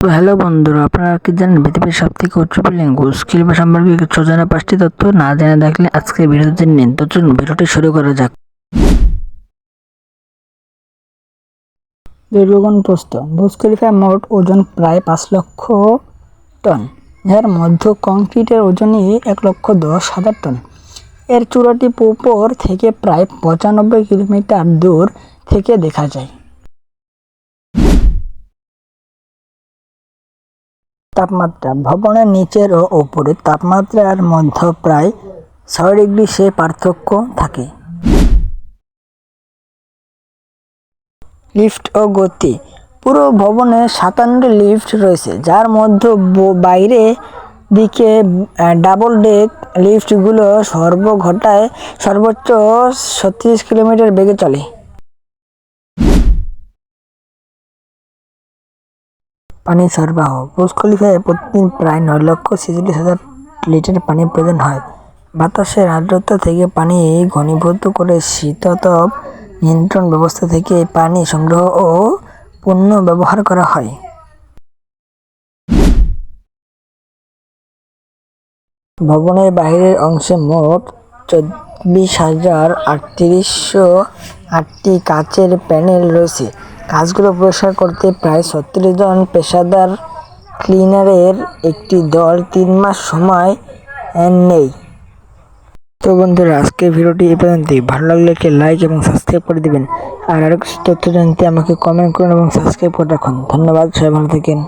তো হ্যালো বন্ধুরা, আপনারা কি জানেন পৃথিবীর সবথেকে উচ্চ বিল্ডিং বুর্জ খলিফা সম্পর্কে কিছু জানা 5টি তথ্য না জেনে দেখলে আজকে ভিডিওতে জেনে নিন। তো চলুন ভিডিওটি শুরু করা যাক। দৈর্ঘ্য প্রস্থ। বুর্জ খলিফার মোট ওজন প্রায় 5 লক্ষ টন, যার মধ্য কংক্রিটের ওজনই 1,10,000 টন। এর চূড়াটি উপর থেকে প্রায় 95 কিলোমিটার দূর থেকে দেখা যায়। তাপমাত্রা। ভবনের নিচের ও উপরের তাপমাত্রার মধ্যে প্রায় 6 ডিগ্রি সে পার্থক্য থাকে। লিফট ও গতি। পুরো ভবনে 57টি লিফট রয়েছে, যার মধ্যে বাইরে দিকে ডাবল ডেক লিফটগুলো সর্বোচ্চ 36 কিলোমিটার বেগে চলে। পানি সরবরাহ। বুর্জ খলিফায় প্রতিদিন প্রায় 9,46,000 লিটার পানি প্রয়োজন হয়। বাতাসের আর্দ্রতা থেকে পানি ঘনীভূত করে শীতাতপ নিয়ন্ত্রণ ব্যবস্থা থেকে পানি সংগ্রহ ও পুনঃ ব্যবহার করা হয়। ভবনের বাইরের অংশে মোট 24,3808টি কাচের প্যানেল রয়েছে। কাজগুলো পরিষ্কার করতে প্রায় 36 জন পেশাদার ক্লিনারের একটি দল 3 মাস সময় নেয়। তো বন্ধুরা, আজকের ভিডিওটি এই পর্যন্তই। ভালো লাগলে একটি লাইক এবং সাবস্ক্রাইব করে দিবেন। আর আরও কিছু তথ্য জানতে আমাকে কমেন্ট করুন এবং সাবস্ক্রাইব করে রাখুন। ধন্যবাদ, সবাই ভালো থাকেন।